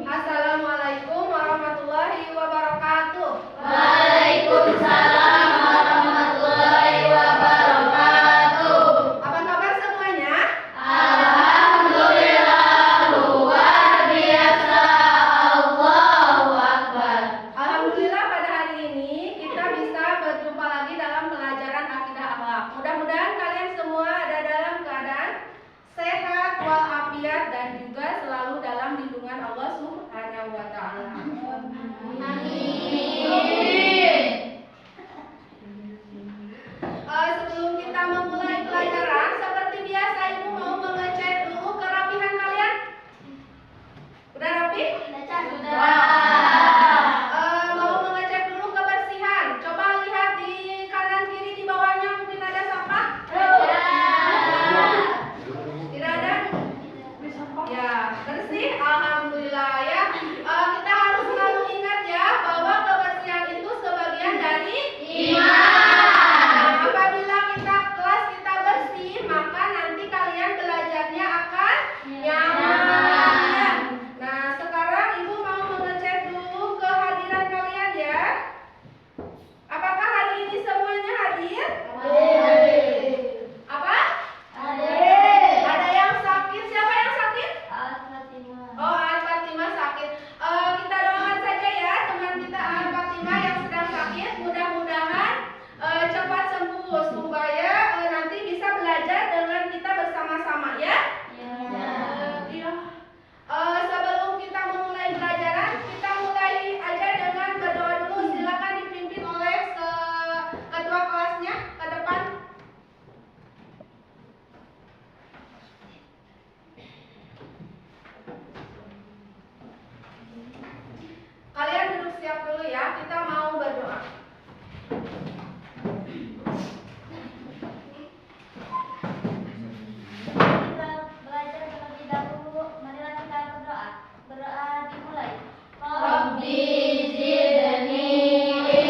Assalamualaikum warahmatullahi wabarakatuh. Waalaikumsalam warahmatullahi wabarakatuh. Apa kabar semuanya? Alhamdulillah, luar biasa. Allahu Akbar. Alhamdulillah pada hari ini kita bisa berjumpa lagi dalam pelajaran akidah akhlak. Mudah-mudahan kalian semua ada dalam keadaan sehat walafiat dan juga selalu dalam lindungan Allah Subhanahu wa taala. Sebelum kita memulai pelajaran, seperti biasa Ibu mau mengecek dulu kerapihan kalian. Udah rapi? Mau mengecek dulu kebersihan. Coba lihat di kanan kiri di bawahnya mungkin ada sampah. Tidak ada? Ya, bersih. Alhamdulillah ya. Kita harus selalu ingat ya bahwa kebersihan itu sebagian dari Iman. Apabila kelas kita bersih, maka nanti kalian belajarnya akan nyaman. Nah, sekarang Ibu mau mengecek dulu kehadiran kalian ya. Apakah hari ini semuanya hadir? Apa? Ada yang sakit? Siapa yang sakit? Oh, Al Fatimah sakit. Kita doakan saja ya teman kita Al Fatimah yang sedang sakit. Mudah-mudahan cepat sembuh supaya nanti bisa belajar dengan kita bersama-sama ya. Sebelum kita memulai pelajaran, kita mulai aja dengan berdoa dulu. Silakan dipimpin oleh ketua kelasnya ke depan. Kalian duduk siap dulu ya. Kita mau berdoa. Kita belajar terlebih dahulu. Marilah kita berdoa. Berdoa dimulai. Rabbi zidni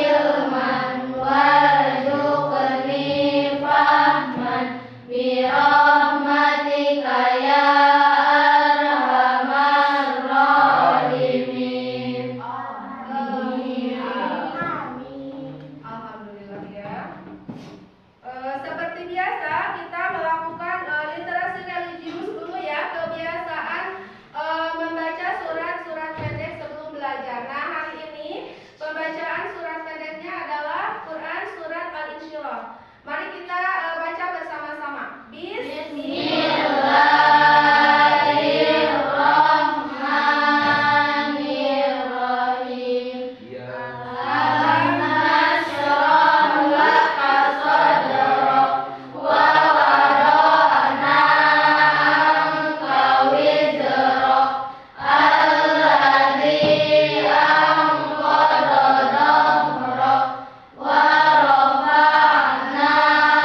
ilman warzuqni fahman bi rahmatika ya arhamar rahimin. Alhamdulillah ya. Seperti biasa kita melakukan literasi religius dulu ya, kebiasaan membaca surat-surat pendek sebelum belajar. Nah, hari ini pembacaan surat pendeknya adalah Quran surat Al-Insyirah. Mari kita baca bersama-sama. Bismillahirrahmanirrahim. Alam nashrah laka sadrak wa wada'na anka wizrak alladzi anqadha dhahrak wa rafa'na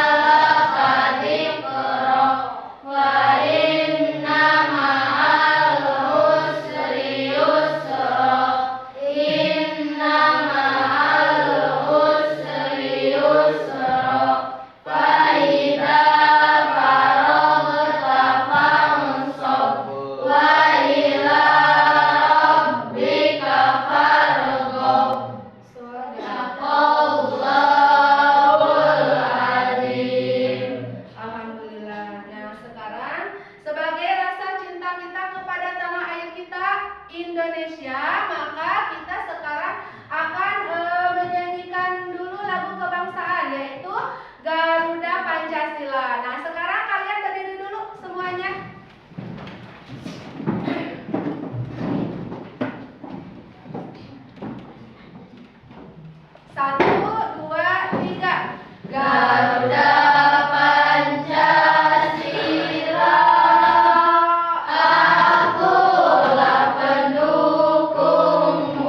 laka dhikrak wa inna ma'al usri yusra inna ma'al usri yusra fa idza faraghta fansab wa ila rabbika farghab. Sadaqallahul azim. Alhamdulillah. Nah, sekarang sebagai rasa cinta kita kepada tanah air kita Indonesia, maka kita sekarang akan menyanyikan dulu lagu kebangsaan yaitu Garuda Pancasila. Nah, sekarang kalian berdiri dulu semuanya. Satu, dua, tiga. Garuda Pancasila, akulah pendukung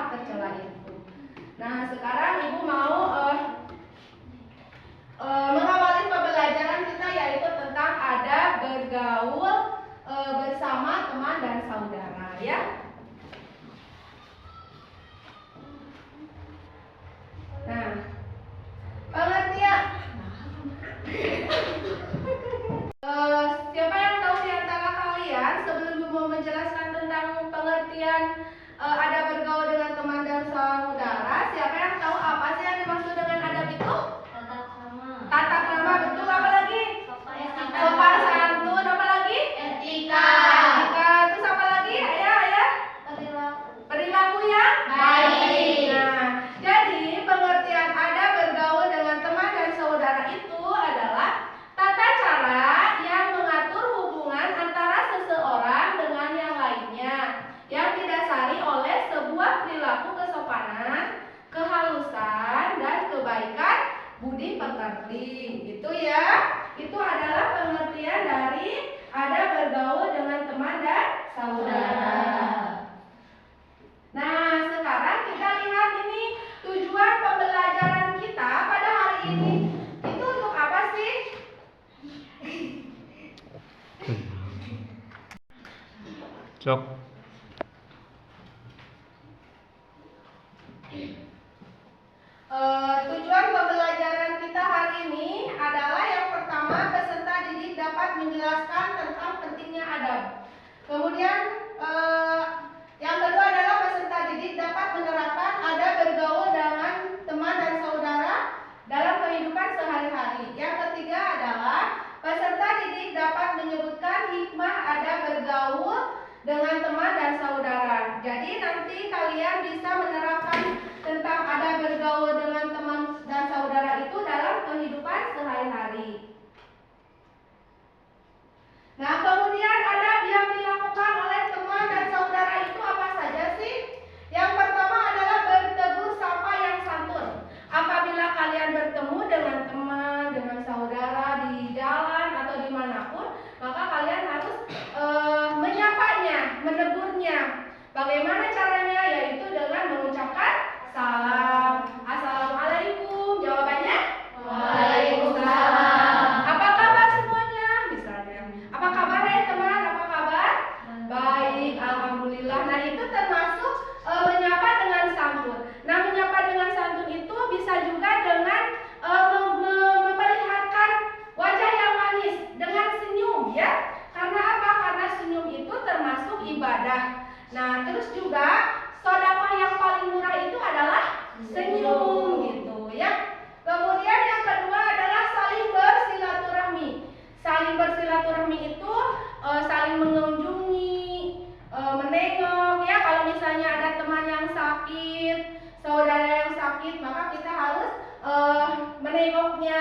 hal tercela itu. Nah, sekarang Ibu mau mengawali pembelajaran kita yaitu tentang adab bergaul bersama teman dan saudara ya. Nah, pengertian siapa yang tahu di antara kalian sebelum Ibu mau menjelaskan tentang pengertian adab bergaul dengan teman dan saudara, siapa yang tahu apa sih yang dimaksud dengan adab itu? Tata krama, betul. Apa lagi? Sopan santun, apa lagi? Etika. Etika, terus apa lagi? Ayah. Perilaku yang Baik. Nah, jadi pengertian adab bergaul dengan teman dan saudara itu adalah tata cara yang mengatur hubungan antara seseorang dengan yang lainnya, yang didasari oleh sebuah perilaku kesopanan, kehalusan, dan kebaikan budi pekerti. Itu ya. Itu adalah pengertian dari adab bergaul dengan teman dan saudara. Nah, sekarang kita lihat ini tujuan pembelajaran kita pada hari ini. Itu untuk apa sih? Cok. Tujuan pembelajaran kita hari ini adalah yang pertama, peserta didik dapat menjelaskan tentang pentingnya adab. Kemudian yang kedua adalah peserta didik dapat menerapkan adab bergaul dengan teman dan saudara dalam kehidupan sehari-hari. Yang ketiga adalah peserta didik dapat menyebutkan hikmah adab bergaul dengan teman dan saudara. Jadi nanti kalian bisa menerapkan tentang adab bergaul dengan teman dan saudara itu dalam kehidupan sehari-hari. Nah, kemudian adab yang dilakukan oleh teman dan saudara itu apa saja sih? Yang pertama adalah bertegur sapa yang santun. Apabila kalian bertemu dengan teman, dengan saudara di jalan atau dimanapun, maka kalian harus menyapanya, menegurnya. Bagaimana caranya? Yaitu dengan mengucapkan salam. Assalamualaikum. Jawabannya? Waalaikumsalam. Apa kabar semuanya? Misalnya. Apa kabar ya teman? Apa kabar? Baik, alhamdulillah. Nah, itu termasuk menyapa dengan santun. Nah, menyapa dengan santun itu bisa juga dengan memperlihatkan wajah yang manis dengan senyum ya. Karena apa? Karena senyum itu termasuk ibadah. Nah, terus juga sedekah yang paling murah itu adalah senyum gitu ya. Kemudian yang kedua adalah saling bersilaturahmi. Saling bersilaturahmi itu saling mengunjungi, menengok ya. Kalau misalnya ada teman yang sakit, saudara yang sakit, maka kita harus menengoknya,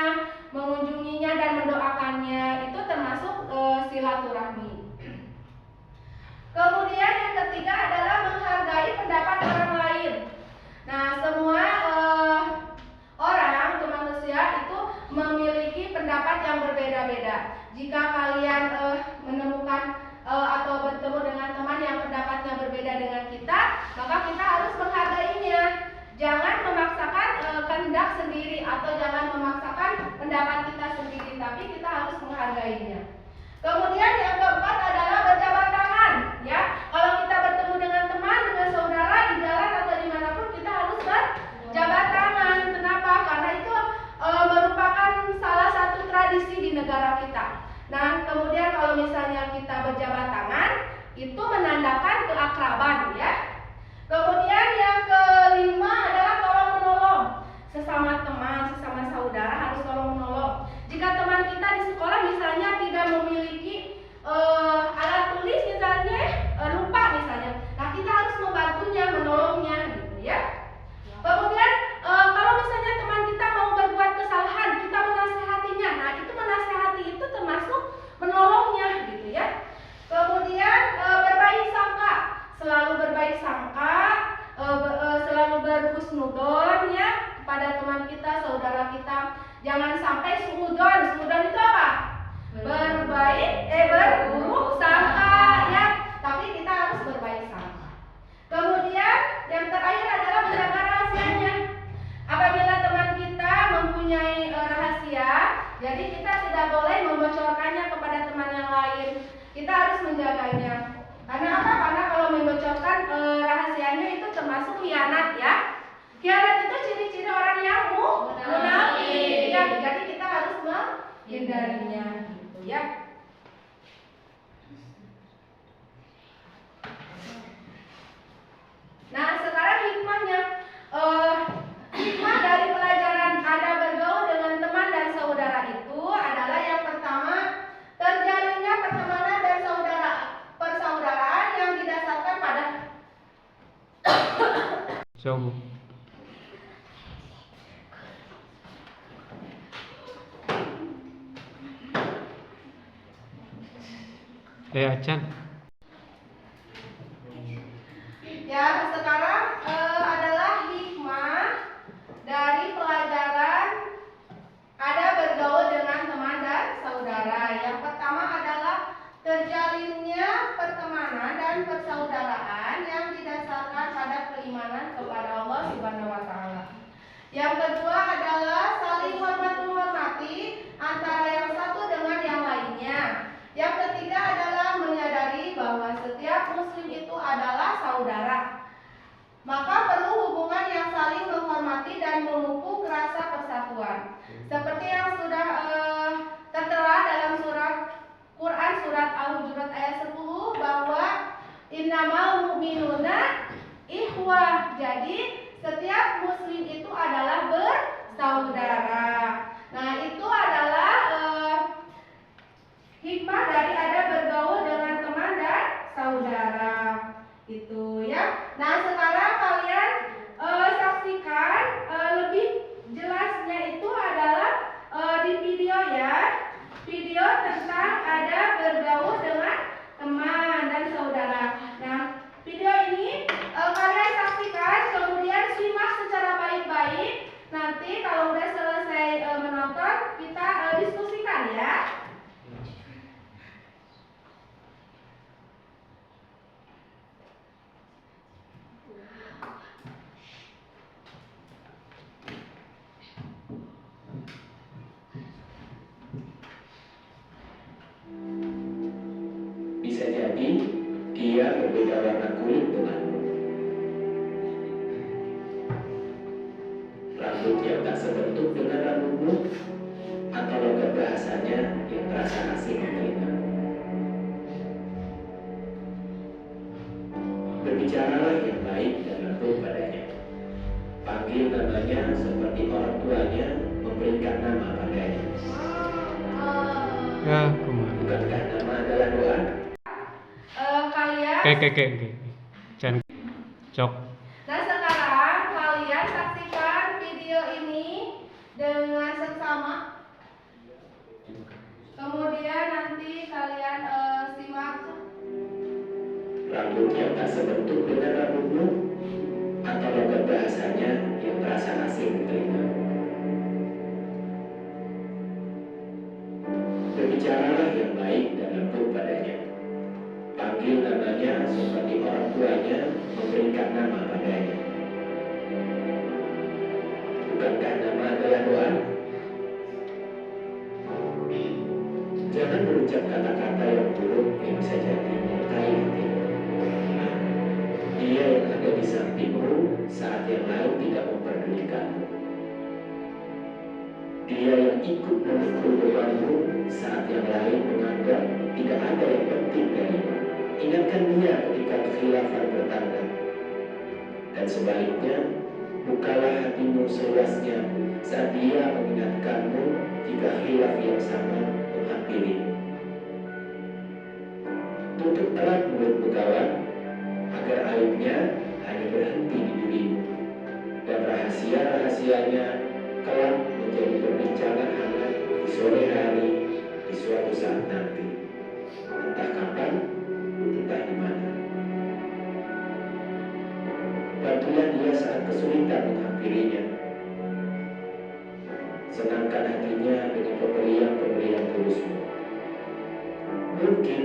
mengunjunginya dan mendoakannya. Itu termasuk silaturahmi. Kemudian yang ketiga adalah menghargai pendapat orang lain. Nah, semua orang atau manusia itu memiliki pendapat yang berbeda-beda. Jika kalian menemukan atau bertemu dengan teman yang pendapatnya berbeda dengan kita, maka kita harus menghargainya. Jangan memaksakan kehendak sendiri atau jangan memaksakan pendapat kita sendiri, tapi kita harus menghargainya. Kemudian yang keempat adalah berjabat tangan, ya. Kalau kita bertemu dengan teman, dengan saudara di jalan atau dimanapun, kita harus berjabat tangan. Kenapa? Karena itu merupakan salah satu tradisi di negara kita. Nah, kemudian kalau misalnya kita berjabat tangan, itu menandakan keakraban, ya. Kemudian yang kelima adalah tolong menolong. Sesama teman, sesama saudara harus tolong menolong. Jika teman kita di sekolah misalnya tidak memiliki alat tulis misalnya, lupa misalnya, nah kita harus membantunya, menolongnya gitu ya. Kemudian kalau misalnya teman kita mau berbuat kesalahan, kita menasehatinya. Nah, itu menasehati itu termasuk menolongnya gitu ya. Kemudian berbaik sangka, selalu berbaik sangka, selalu berhusnudon ya kepada teman kita, saudara kita. menjaganya. Karena apa? Karena kalau membocorkan rahasianya itu termasuk khianat ya. Khianat itu ciri-ciri orang yang munafik. Ya, jadi kita harus menghindarinya gitu ya. Nah, sekarang hikmahnya. Hikmah dari pelajaran ada bergaul dengan teman dan saudara itu adalah yang pertama, terjalinnya pertemanan dan persaudaraan yang didasarkan pada Coba. Acan. ya. Sekarang adalah hikmah dari pelajaran ada bergaul dengan teman dan saudara. Yang pertama adalah terjalinnya pertemanan dan persaudaraan yang didasarkan pada keimanan kepada Allah Subhanahu wa taala. Yang kedua adalah saling hormat menghormati antara yang satu dengan yang lainnya. Yang ketiga adalah menyadari bahwa setiap muslim itu adalah saudara. Maka perlu hubungan yang saling menghormati dan memupuk rasa persatuan. Seperti yang sudah tertera dalam surat Quran surat Al-Hujurat ayat 10 bahwa innamal mu'minuna ikhwah. Jadi setiap muslim itu adalah bersaudara. Nah, itu adalah hikmah dari ada bergaul dengan teman dan saudara. Gitu ya. Nah, sekarang kalian saksikan lebih jelasnya itu adalah di video ya. Video tentang ada bergaul dengan teman dan saudara. Nah, video ini kalian saksikan, kemudian simak secara baik-baik. Nanti kalau udah selesai menonton, kita diskusikan ya. Bisa jadi dia berbeda warna kulit denganmu. Rambutnya tak sebentuk dengan rambutmu, atau logat bahasanya yang terasa asing di telingamu. Berbicaralah yang baik dan lembut padanya. Panggil namanya seperti orang tuanya memberikan nama padanya. Ya, kemana? Bukankah nama adalah doa? Kalian Oke. Can. Cok. Nah, sekarang kalian saksikan video ini dengan seksama. Kemudian nanti kalian simak. Rambut yang tak sebentuk dengan rambutmu, atau logat bahasanya yang terasa asing di telingamu. Berbicaralah yang baik dan lembut padanya. Panggil namanya seperti orang tuanya memberikan nama padanya. Bukankah nama adalah doa? Jangan berucap kata-kata yang buruk yang bisa jadi melukai hatimu. Dia yang ada di sampingmu saat yang lain tidak memperdulikanmu. Dia yang ikut memikul bebanmu saat yang lain menganggap tidak ada yang penting darimu. Ingatkan dia ketika kekhilafan bertanda. Dan sebaliknya, bukalah hatimu seluasnya saat dia mengingatkanmu jika khilaf yang sama menghampirimu. Tutup erat mulutmu kawan, agar aibnya hanya berhenti di dirimu, dan rahasia-rahasianya kelak menjadi perbincangan hangat di sore hari di suatu saat nanti, entah kapan, entah di mana. Bantulah dia saat kesulitan menghampirinya. Senangkan hatinya dengan pemberian-pemberian tulusmu. Mungkin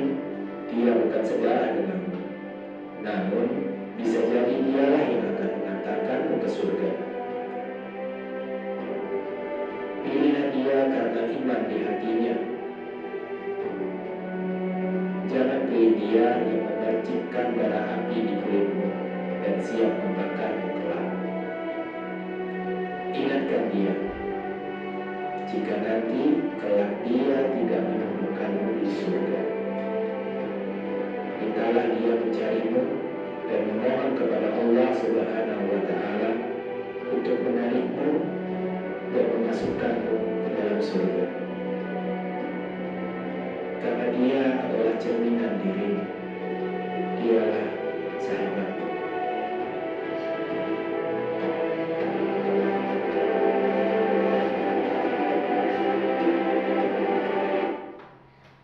dia bukan sedarah denganmu, namun bisa jadi dialah yang akan mengantarkanmu ke surga. Pilihlah dia karena iman di hatinya. Jangan negeri Dia yang memercikkan bara api di kulitmu dan siap membakarmu kelak. Ingatkan Dia, jika nanti kelak Dia tidak menemukanmu di surga. Mintalah Dia mencarimu dan memohon kepada Allah Subhanahu wa Ta'ala untuk menarikmu dan memasukkanmu ke dalam surga. Karena Dia adalah cerminan dirimu. Dialah sahabatmu.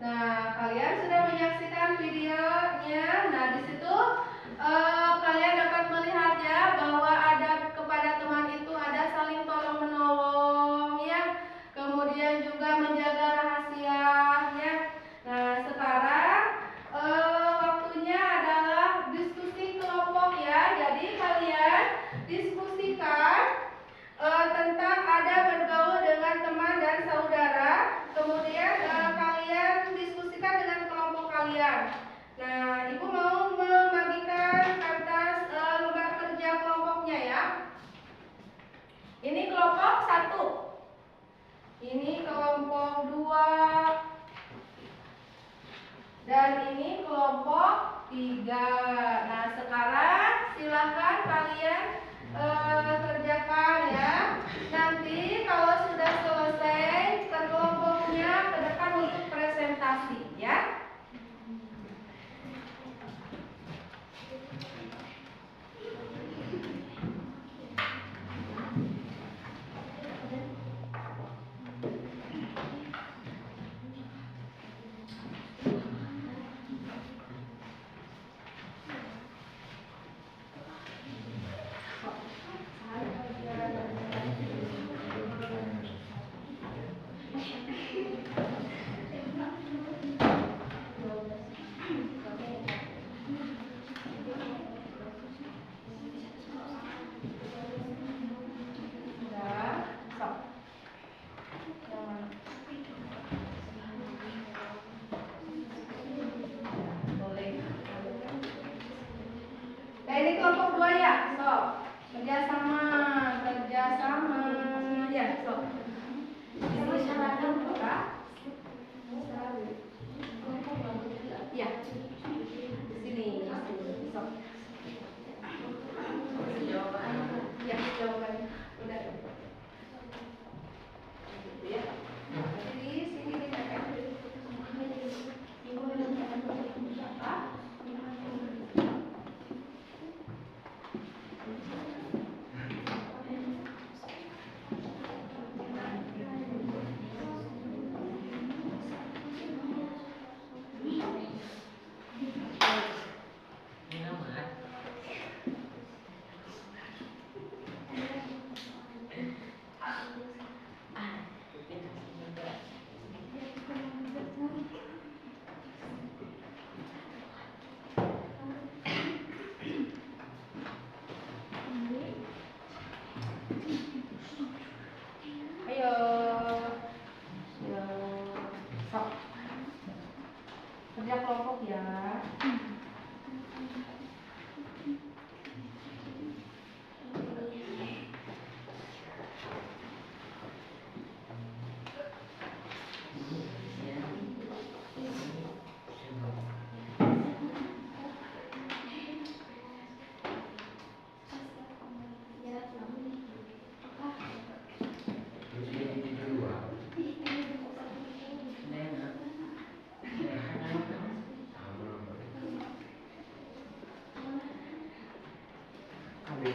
Nah, kalian sudah menyaksikan videonya. Nah, di situ kalian dapat melihat ya bahwa ada kepada teman itu ada saling tolong menolong ya. Kemudian juga menjaga rahasia ya. Nah, sekarang waktunya adalah diskusi kelompok ya. Jadi kalian diskusikan tentang ada bergaul dengan teman dan saudara. Kemudian kalian diskusikan dengan kelompok kalian. Nah, Ibu mau membagikan atas lembar kerja kelompoknya ya. Ini kelompok 1. Ini kelompok 2. Dan ini kelompok 3. Nah, sekarang silakan kalian kerjakan ya. Nanti kalau sudah selesai ke kelompoknya ke depan untuk presentasi ya. Nah, ini kelompok 2 ya, so kerjasama ya, so ini syaratnya apa? Ya, sini, so ya, jawabannya udah ya. Jadi sini dikatakan apa? Ayo, sok kerja kelompok ya.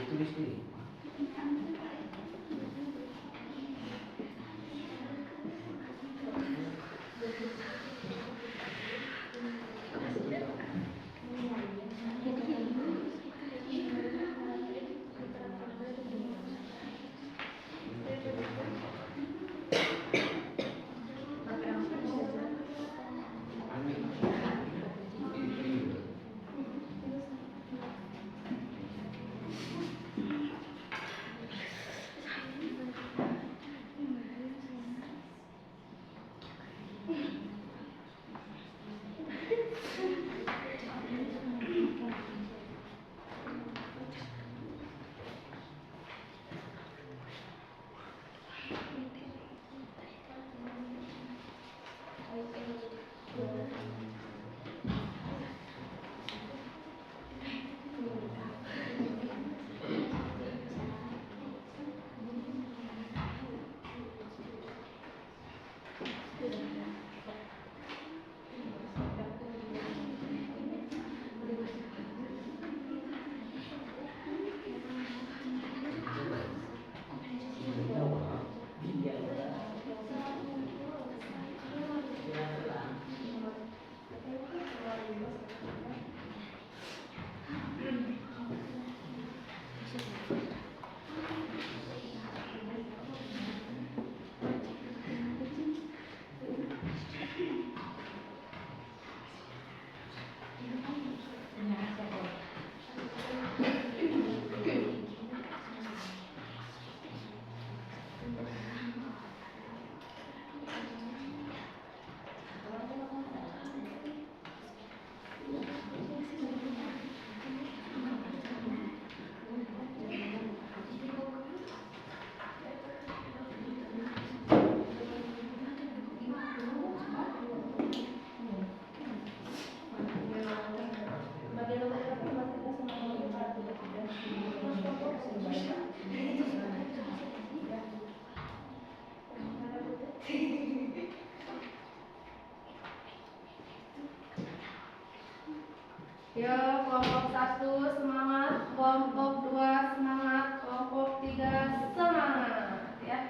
Tulis dulu. Ya, kelompok 1 semangat, kelompok 2 semangat, kelompok 3 semangat ya.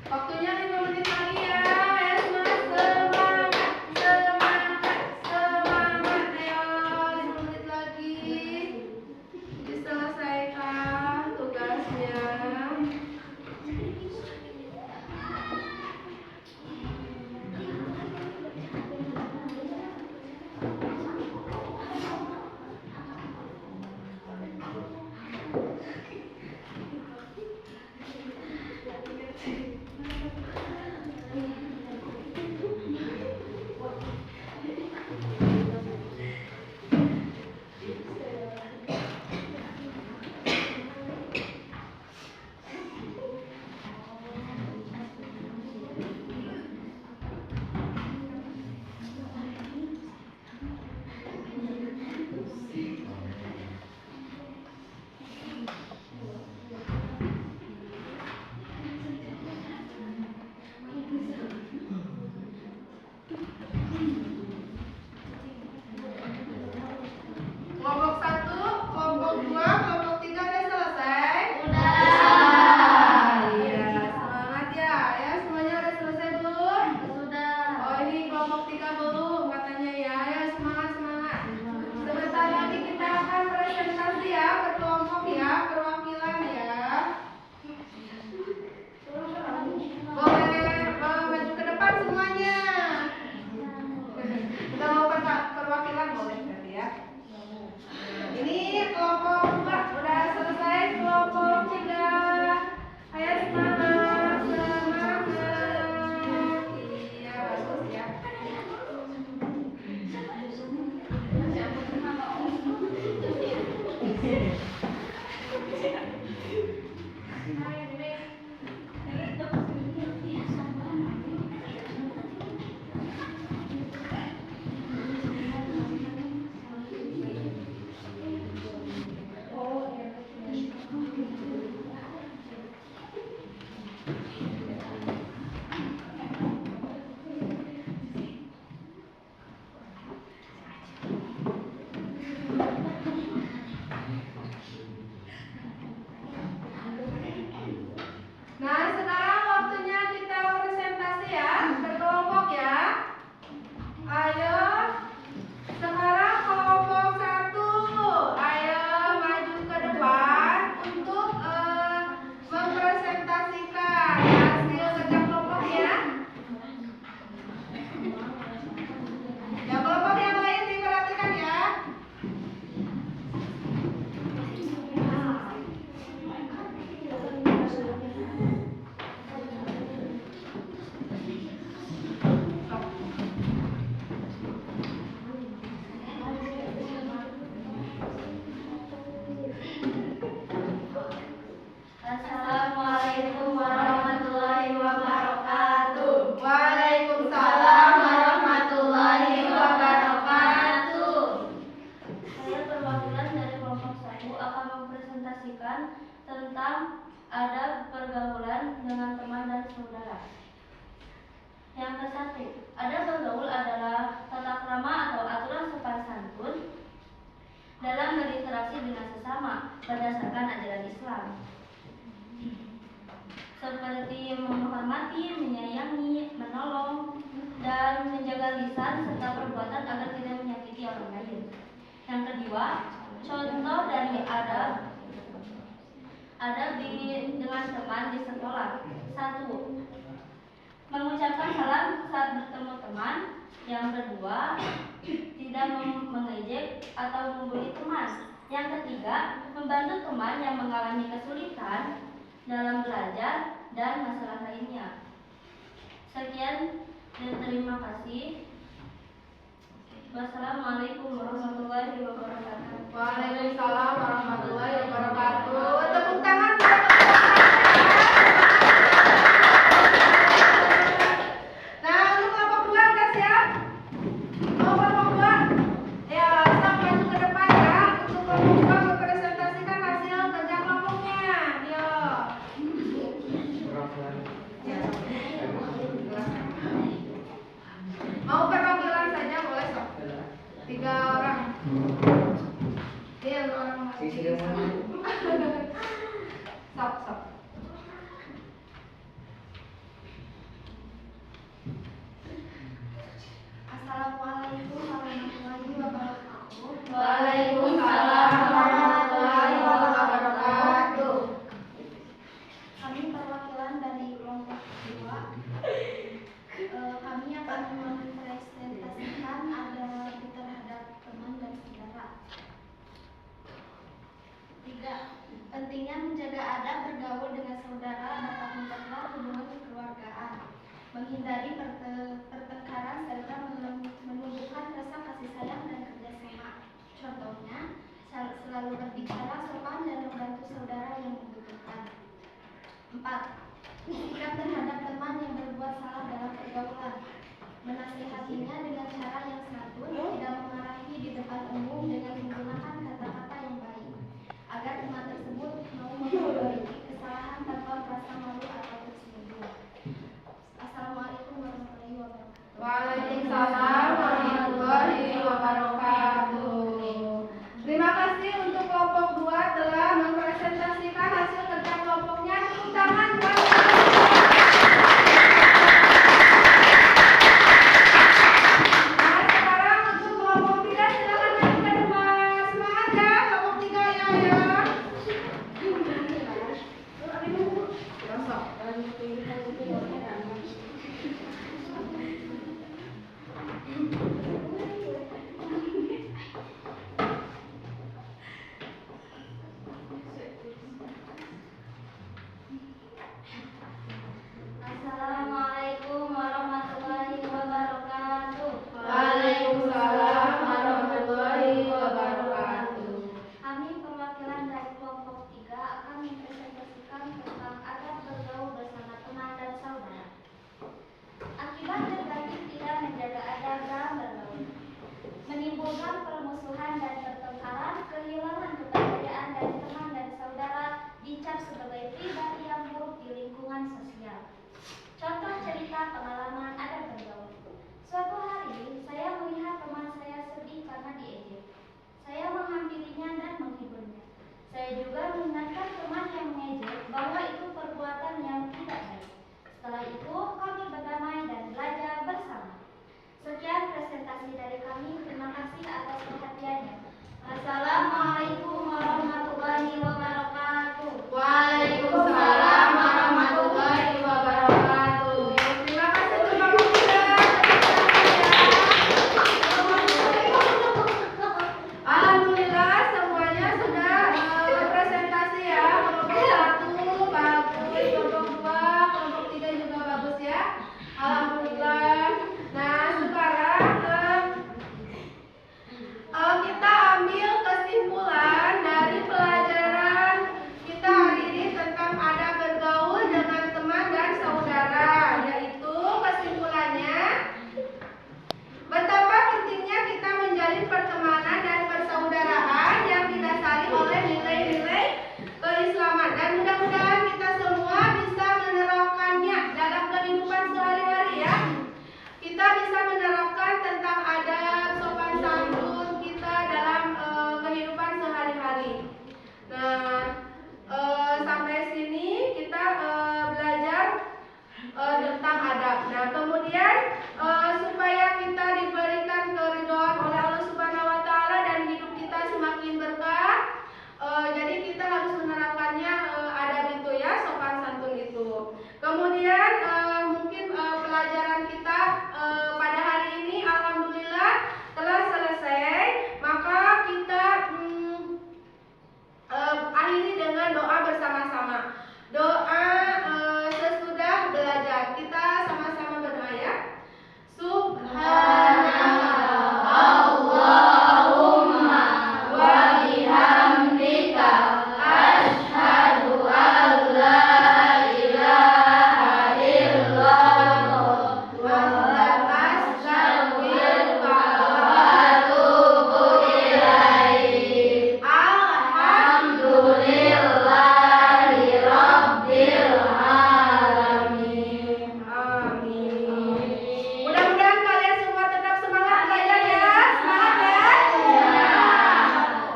Waktunya 5 menit lagi ya. Ayo semangat, semangat. Ayo 5 menit lagi. Diselesaikan tugasnya. Kelompok 1, kelompok 2, kelompok 3 udah selesai? Iya, semangat ya. Ya, semuanya udah selesai belum? Oh, ini kelompok 3 belum katanya ya. Ya, semangat. Sebentar lagi kita akan presentasi ya, berkelompok ya, perwakilan ya. Boleh maju ke depan semuanya. Kita mau perwakilan boleh berarti ya. Ini kelompok 2 udah selesai, kelompok 3. Ayo semangat. Iya, bagus ya. Nah, sekarang waktunya kita presentasi ya, berkelompok ya. Ayo, sekarang kelompok 1, ayo maju ke depan untuk mempresentasikan hasil kerja kelompok ya. Ya, kelompok yang lain diperhatikan ya. Assalamualaikum warahmatullahi wabarakatuh. Waalaikumsalam warahmatullahi wabarakatuh. Saya perwakilan dari kelompok 1 akan mempresentasikan tentang adab pergaulan dengan teman dan saudara. Yang ke-1, adab bergaul adalah tata krama atau aturan sopan santun dalam berinteraksi dengan sesama berdasarkan ajaran Islam. Seperti menghormati, menyayangi, menolong, dan menjaga lisan serta perbuatan agar tidak menyakiti orang lain. Yang kedua, contoh dari adab dengan teman di sekolah. 1. Mengucapkan salam saat bertemu teman. Yang kedua, tidak mengejek atau membuli teman. Yang ketiga, membantu teman yang mengalami kesulitan dalam belajar dan masalah lainnya. Sekian dan terima kasih. Wassalamualaikum warahmatullahi wabarakatuh. Waalaikumsalam warahmatullahi wabarakatuh. Tepuk tangan. berbicara sopan dan membantu saudara yang membutuhkan. 4. Sikap terhadap teman yang berbuat salah dalam pergaulan. Menasihatinya dengan cara yang santun, tidak memarahi di depan umum dengan menggunakan kata-kata yang baik, agar teman tersebut mau memperbaiki kesalahan tanpa merasa malu atau tersinggung. Assalamualaikum warahmatullahi wabarakatuh. Waalaikumsalam warahmatullahi wabarakatuh. Terima kasih untuk kelompok 2 telah mempresentasikan hasil kerja kelompoknya. Tepuk tangan buat Nah, sekarang untuk kelompok 3 silakan naik ke depan. Semangat ya kelompok 3 ya. Assalamualaikum warahmatullahi wabarakatuh. Waalaikumsalam warahmatullahi wabarakatuh. Kami perwakilan dari kelompok 3 akan mempresentasikan tentang adab bergaul bersama teman dan saudara. Akibat berbagi tidak menjaga adab dalam bergaul, menimbulkan permusuhan dan pertengkaran, kehilangan kepercayaan dari teman dan saudara, dicap sebagai pribadi yang buruk di lingkungan sosial. Contoh cerita pengalaman adab bergaul. Suatu hari, saya melihat teman saya sedih karena diejek. Saya menghampirinya dan menghiburnya. Saya juga mengingatkan teman yang mengejek bahwa itu perbuatan yang tidak baik. Setelah itu, kami berdamai dan belajar bersama. Sekian presentasi dari kami. Terima kasih atas perhatiannya. Assalamualaikum warahmatullahi wabarakatuh. Waalaikumsalam warahmatullahi wabarakatuh. Terima kasih untuk kelompok 3. Alhamdulillah semuanya sudah presentasi ya. Kelompok 1 bagus, kelompok 2, kelompok 3 juga bagus ya. Alhamdulillah. Nah, sekarang kita ambil kesimpulan dari pelajaran kita hari ini tentang adab bergaul dengan teman dan saudara, yaitu kesimpulannya betapa pentingnya kita menjalin pertemanan dan persaudaraan yang didasari oleh nilai-nilai keislaman, dan mudah-mudahan kita semua bisa menerapkannya dalam kehidupan sehari-hari ya. Kita bisa menerapkan tentang adab, sopan santun kita dalam kehidupan sehari-hari. Nah, sampai sini kita belajar tentang adab. Nah, kemudian supaya kita diberikan keridhaan oleh Allah Subhanahu wa taala dan hidup kita semakin berkah, jadi kita harus menerapkannya adab itu ya, sopan santun itu. Kemudian mungkin pelajaran kita pada hari ini alhamdulillah telah selesai, maka kita akhiri dengan doa bersama-sama. Doa sesudah belajar. Kita sama-sama berdoa ya. Subhanallahumma wa bihamdika asyhadu an la ilaha illallah wa astaghfiruka wa atubu ilaik. Alhamdulillahi rabbil alamin. Amin. Mudah-mudahan kalian semua tetap semangat belajar ya. Semangat ya.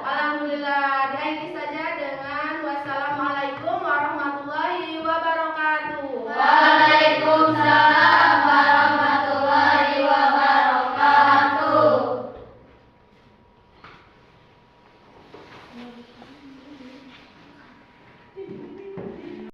Alhamdulillah. Diakhiri saja dengan wassalamualaikum warahmatullahi wabarakatuh. Waalaikumsalam warahmatullahi wabarakatuh.